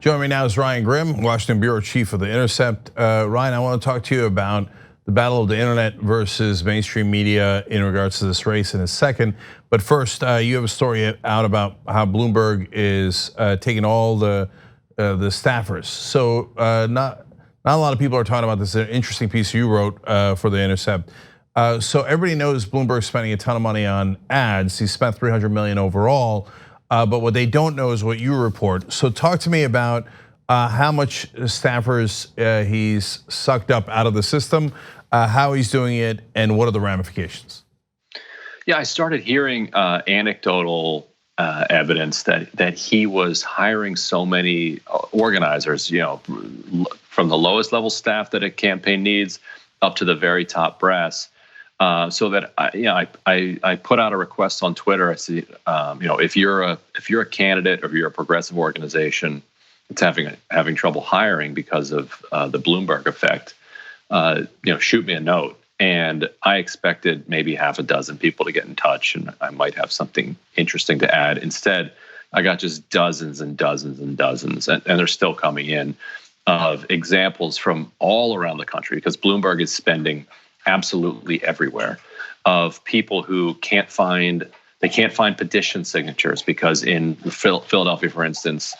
Joining me now is Ryan Grim, Washington Bureau Chief of the Intercept. Ryan, I want to talk to you about the battle of the internet versus mainstream media in regards to this race in a second. But first, you have a story out about how Bloomberg is taking all the staffers. So not a lot of people are talking about this. An interesting piece you wrote for the Intercept. So everybody knows Bloomberg's spending a ton of money on ads. He spent $300 million overall. But what they don't know is what you report. So talk to me about how much staffers he's sucked up out of the system, how he's doing it, and what are the ramifications? Yeah, I started hearing anecdotal evidence that he was hiring so many organizers, from the lowest level staff that a campaign needs up to the very top brass. So that I put out a request on Twitter. I said, if you're a candidate or if you're a progressive organization that's having trouble hiring because of the Bloomberg effect, shoot me a note. And I expected maybe half a dozen people to get in touch, and I might have something interesting to add. Instead, I got just dozens and dozens and dozens, and they're still coming in, of examples from all around the country, because Bloomberg is spending absolutely everywhere, of people who can't find petition signatures because in Philadelphia, for instance,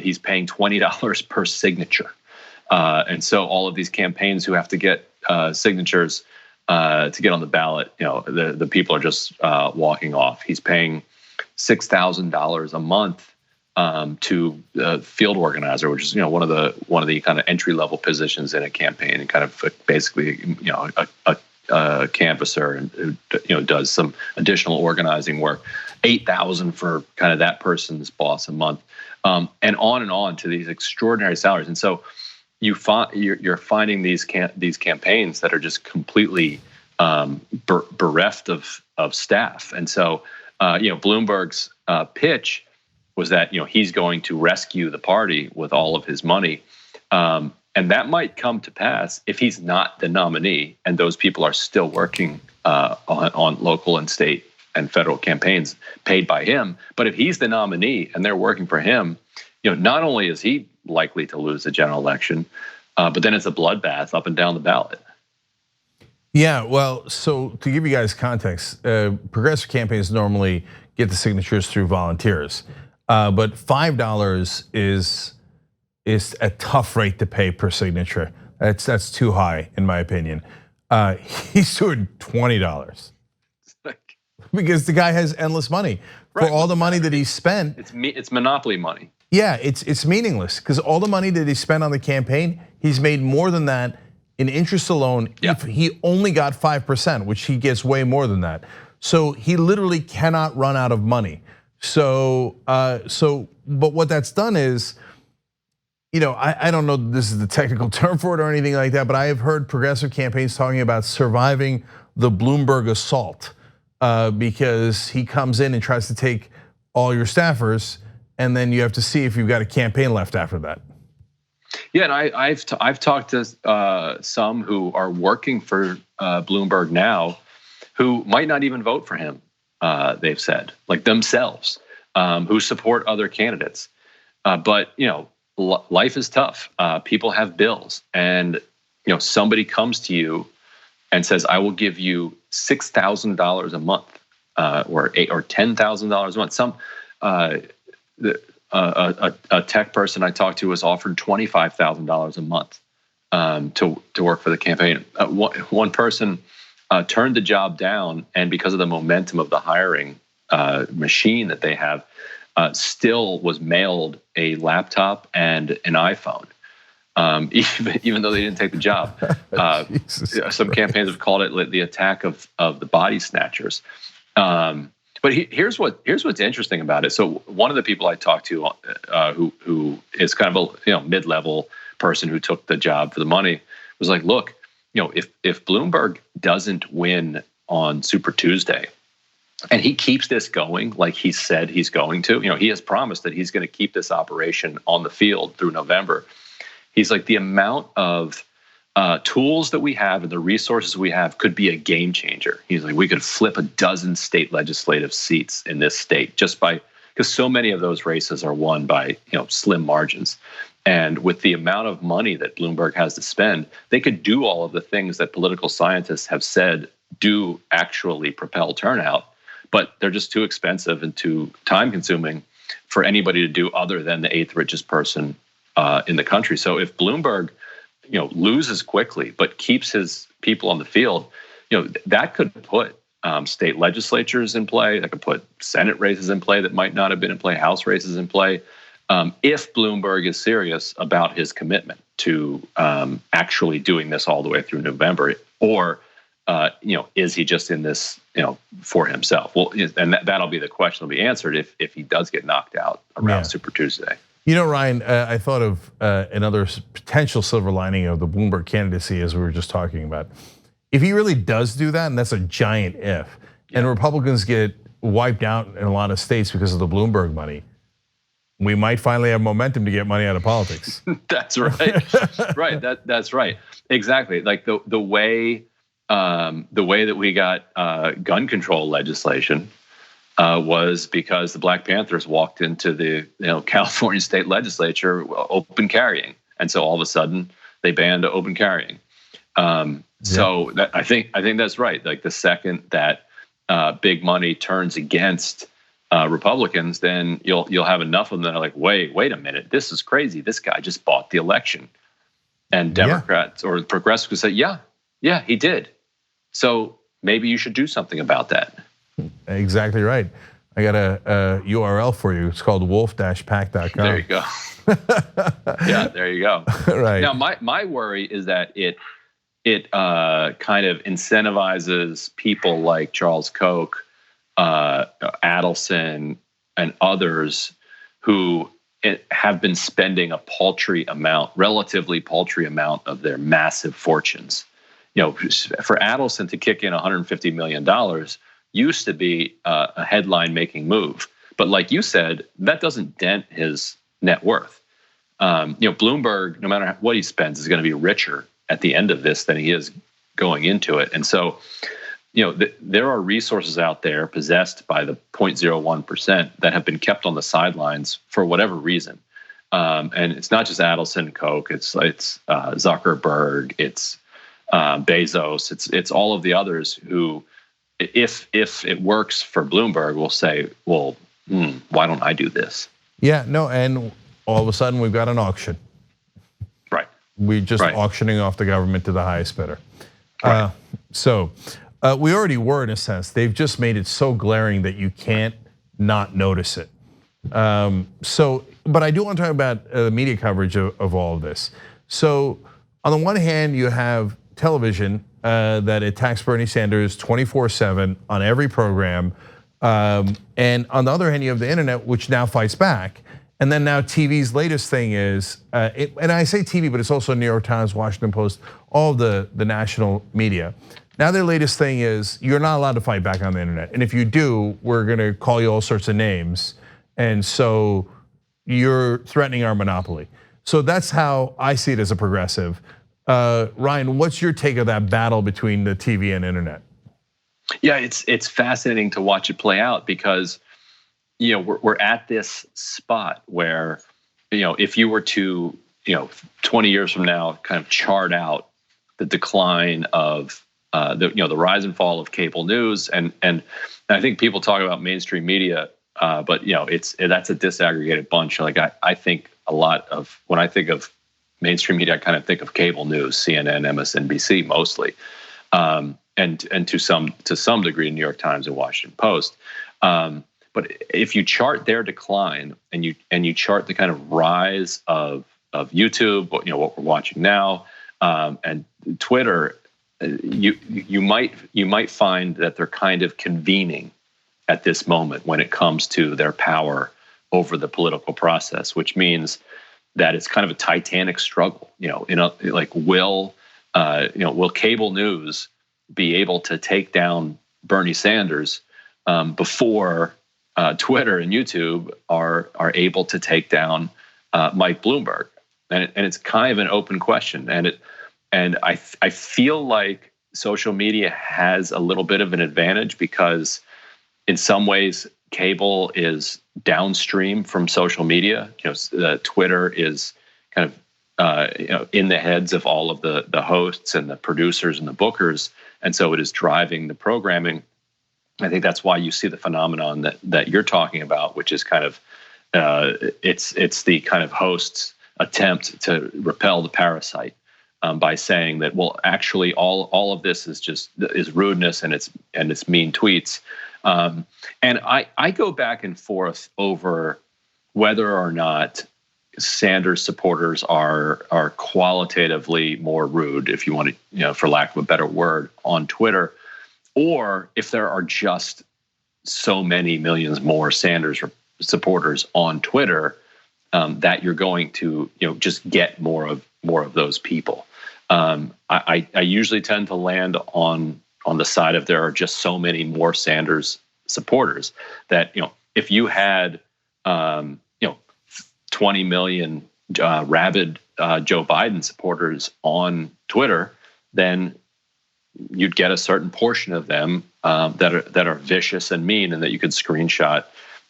he's paying $20 per signature. And so all of these campaigns who have to get signatures to get on the ballot, the people are just walking off. He's paying $6,000 a month to field organizer, which is one of the kind of entry level positions in a campaign, and kind of basically a canvasser and who does some additional organizing work. $8,000 for kind of that person's boss a month, and on to these extraordinary salaries. And so you're finding these campaigns that are just completely bereft of staff. And so Bloomberg's pitch was that he's going to rescue the party with all of his money, and that might come to pass if he's not the nominee, and those people are still working on local and state and federal campaigns paid by him. But if he's the nominee and they're working for him, not only is he likely to lose the general election, but then it's a bloodbath up and down the ballot. Yeah, well, so to give you guys context, progressive campaigns normally get the signatures through volunteers. But $5 is a tough rate to pay per signature. That's too high, in my opinion. He's doing $20 because the guy has endless money for all the money that he spent. It's monopoly money. Yeah, it's meaningless because all the money that he spent on the campaign, he's made more than that in interest alone. Yeah. If he only got 5%, which he gets way more than that, so he literally cannot run out of money. So, but what that's done is, I don't know this is the technical term for it or anything like that, but I have heard progressive campaigns talking about surviving the Bloomberg assault because he comes in and tries to take all your staffers, and then you have to see if you've got a campaign left after that. Yeah, and I've talked to some who are working for Bloomberg now, who might not even vote for him. They've said, like themselves, who support other candidates. But life is tough. People have bills, and somebody comes to you and says, "I will give you $6,000 a month, or $10,000 a month." A tech person I talked to was offered $25,000 a month to work for the campaign. One person turned the job down, and because of the momentum of the hiring machine that they have, still was mailed a laptop and an iPhone, even though they didn't take the job. Some campaigns have called it the attack of the body snatchers. But here's what's interesting about it. So one of the people I talked to, who is kind of a mid-level person who took the job for the money, was like, look, if Bloomberg doesn't win on Super Tuesday, and he keeps this going like he said he's going to, he has promised that he's going to keep this operation on the field through November. He's like, the amount of tools that we have and the resources we have could be a game changer. He's like, we could flip a dozen state legislative seats in this state just by because so many of those races are won by slim margins. And with the amount of money that Bloomberg has to spend, they could do all of the things that political scientists have said do actually propel turnout, but they're just too expensive and too time consuming for anybody to do other than the 8th richest person in the country. So if Bloomberg, loses quickly but keeps his people on the field, that could put state legislatures in play. That could put Senate races in play that might not have been in play, House races in play. If Bloomberg is serious about his commitment to actually doing this all the way through November, or is he just in this for himself? Well, and that'll be the question that'll be answered if he does get knocked out around Super Tuesday. Ryan, I thought of another potential silver lining of the Bloomberg candidacy, as we were just talking about. If he really does do that, and that's a giant if, and Republicans get wiped out in a lot of states because of the Bloomberg money, we might finally have momentum to get money out of politics. That's right. Right. That's right. Exactly. Like the way that we got gun control legislation was because the Black Panthers walked into the California state legislature open carrying, and so all of a sudden they banned open carrying. So I think that's right. Like the second that big money turns against Republicans, then you'll have enough of them that are like, wait a minute, this is crazy. This guy just bought the election, and Democrats or progressives would say, yeah, he did. So maybe you should do something about that. Exactly right. I got a URL for you. It's called wolf-pack.com. There you go. Yeah, there you go. Right. Now, my worry is that it kind of incentivizes people like Charles Koch, Adelson, and others who have been spending a relatively paltry amount of their massive fortunes. For Adelson to kick in $150 million used to be a headline-making move, but like you said, that doesn't dent his net worth. Bloomberg, no matter what he spends, is going to be richer at the end of this than he is going into it, and so. There are resources out there possessed by the 0.01% that have been kept on the sidelines for whatever reason. And it's not just Adelson, Koch, it's Zuckerberg, it's Bezos, it's all of the others who, if it works for Bloomberg, will say, well, why don't I do this? Yeah, no, and all of a sudden we've got an auction. Right. We're just auctioning off the government to the highest bidder. Right. We already were, in a sense. They've just made it so glaring that you can't not notice it. But I do want to talk about the media coverage of all of this. So on the one hand, you have television that attacks Bernie Sanders 24/7 on every program. And on the other hand, you have the internet, which now fights back. And then now TV's latest thing is, and I say TV, but it's also New York Times, Washington Post, all of the national media. Now their latest thing is you're not allowed to fight back on the internet. And if you do, we're gonna call you all sorts of names. And so you're threatening our monopoly. So that's how I see it as a progressive. Ryan, what's your take of that battle between the TV and internet? Yeah, it's fascinating to watch it play out because we're at this spot where if you were to 20 years from now kind of chart out the decline of the rise and fall of cable news, and I think people talk about mainstream media, but that's a disaggregated bunch. Like I think a lot of when I think of mainstream media, I kind of think of cable news, CNN, MSNBC mostly, and to some degree, New York Times and Washington Post. But if you chart their decline and you chart the kind of rise of YouTube, what we're watching now, and Twitter. You might find that they're kind of convening at this moment when it comes to their power over the political process, which means that it's kind of a titanic struggle. Will cable news be able to take down Bernie Sanders before Twitter and YouTube are able to take down Mike Bloomberg? And it's kind of an open question, and I feel like social media has a little bit of an advantage because in some ways cable is downstream from social media. Twitter is kind of in the heads of all of the hosts and the producers and the bookers, and so it is driving the programming. I think that's why you see the phenomenon that you're talking about, which is kind of it's the kind of host's attempt to repel the parasite by saying that, well, actually all of this is rudeness and it's mean tweets. And I go back and forth over whether or not Sanders supporters are qualitatively more rude, if you want to, for lack of a better word, on Twitter, or if there are just so many millions more Sanders supporters on Twitter that you're going to, just get more of those people. I usually tend to land on the side of there are just so many more Sanders supporters that, if you had 20 million rabid Joe Biden supporters on Twitter, then you'd get a certain portion of them that are vicious and mean, and that you could screenshot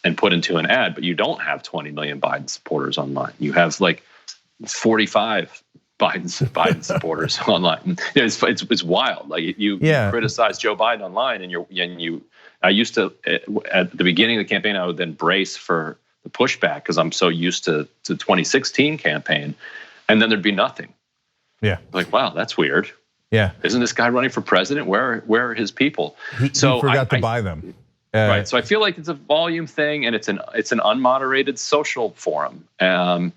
and put into an ad. But you don't have 20 million Biden supporters online. You have like 45 Biden supporters online. It's wild. Like you criticize Joe Biden online, and I used to, at the beginning of the campaign, I would then brace for the pushback because I'm so used to the 2016 campaign, and then there'd be nothing. Yeah, like, wow, that's weird. Yeah, isn't this guy running for president? Where are his people? He forgot to buy them. Right. So I feel like it's a volume thing, and it's an unmoderated social forum. But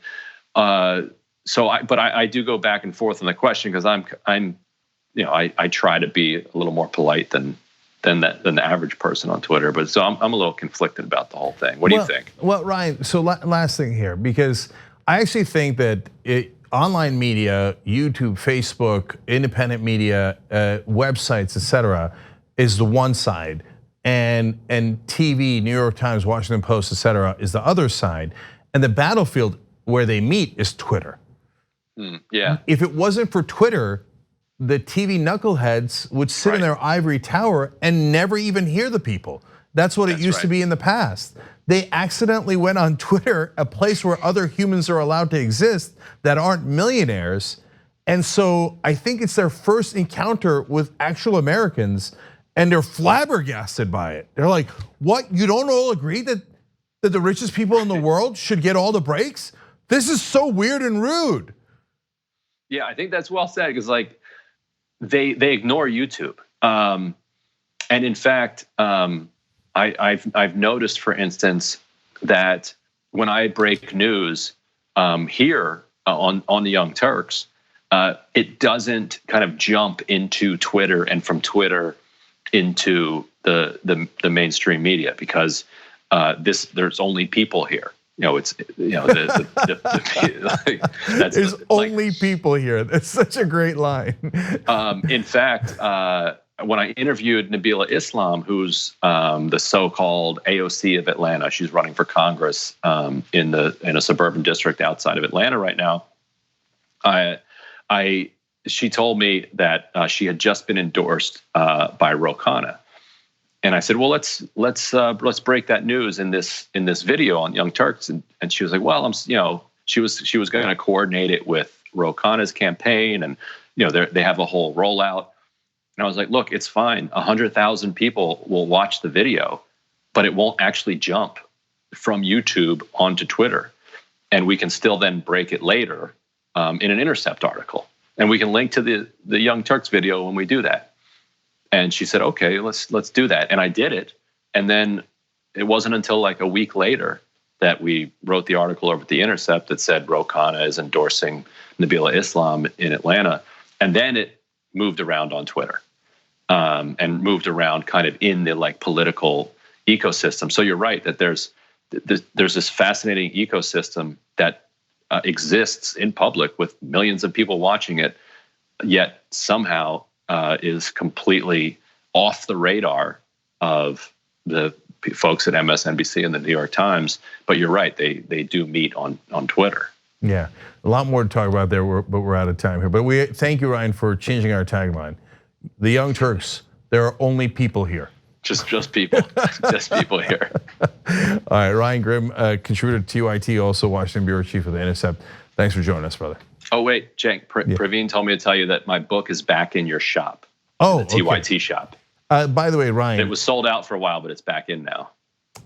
I do go back and forth on the question because I try to be a little more polite than the average person on Twitter. But so I'm a little conflicted about the whole thing. What do you think? Well, Ryan, so last thing here, because I actually think that online media, YouTube, Facebook, independent media, websites, etc., is the one side, and TV, New York Times, Washington Post, etc., is the other side, and the battlefield where they meet is Twitter. Yeah. If it wasn't for Twitter, the TV knuckleheads would sit in their ivory tower and never even hear the people. That's what it used to be in the past. They accidentally went on Twitter, a place where other humans are allowed to exist that aren't millionaires. And so I think it's their first encounter with actual Americans, and they're flabbergasted by it. They're like, what, you don't all agree that the richest people in the world should get all the breaks? This is so weird and rude. Yeah, I think that's well said, because like they ignore YouTube. And in fact, I've noticed, for instance, that when I break news here on the Young Turks, it doesn't kind of jump into Twitter and from Twitter into the mainstream media, because there's only people here. There's only people here. That's such a great line. In fact, when I interviewed Nabila Islam, who's the so-called AOC of Atlanta, she's running for Congress in a suburban district outside of Atlanta right now. She told me that she had just been endorsed by Ro Khanna. And I said, well, let's break that news in this video on Young Turks. And she was like, well, she was going to coordinate it with Ro Khanna's campaign, and they have a whole rollout. And I was like, look, it's fine. 100,000 people will watch the video, but it won't actually jump from YouTube onto Twitter. And we can still then break it later in an Intercept article, and we can link to the Young Turks video when we do that. And she said, okay, let's do that. And I did it. And then it wasn't until like a week later that we wrote the article over at the Intercept that said Ro Khanna is endorsing Nabila Islam in Atlanta. And then it moved around on Twitter and moved around kind of in the like political ecosystem. So you're right that there's this fascinating ecosystem that exists in public with millions of people watching it, yet somehow is completely off the radar of the folks at MSNBC and the New York Times. But you're right, they do meet on Twitter. Yeah, a lot more to talk about there, but we're out of time here. But we thank you, Ryan, for changing our tagline. The Young Turks, there are only people here. Just people, just people here. All right, Ryan Grimm, contributor to TYT, also Washington bureau chief of the Intercept. Thanks for joining us, brother. Oh wait, Cenk, Praveen told me to tell you that my book is back in your shop. Oh, the TYT shop. By the way, Ryan, it was sold out for a while, but it's back in now.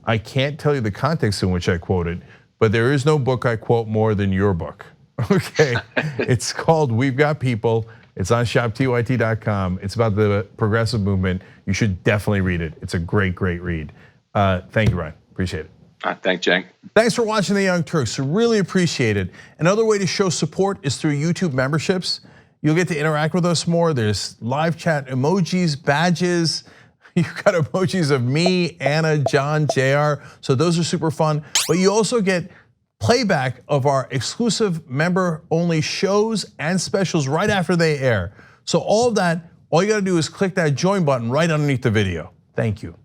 I can't tell you the context in which I quoted, but there is no book I quote more than your book. Okay, it's called We've Got People. It's on shoptyt.com. It's about the progressive movement. You should definitely read it. It's a great, great read. Thank you, Ryan. Appreciate it. Thanks, Cenk. Thanks for watching The Young Turks. Really appreciate it. Another way to show support is through YouTube memberships. You'll get to interact with us more. There's live chat emojis, badges. You've got emojis of me, Anna, John, JR. So those are super fun. But you also get playback of our exclusive member-only shows and specials right after they air. So all of that, all you gotta do is click that join button right underneath the video. Thank you.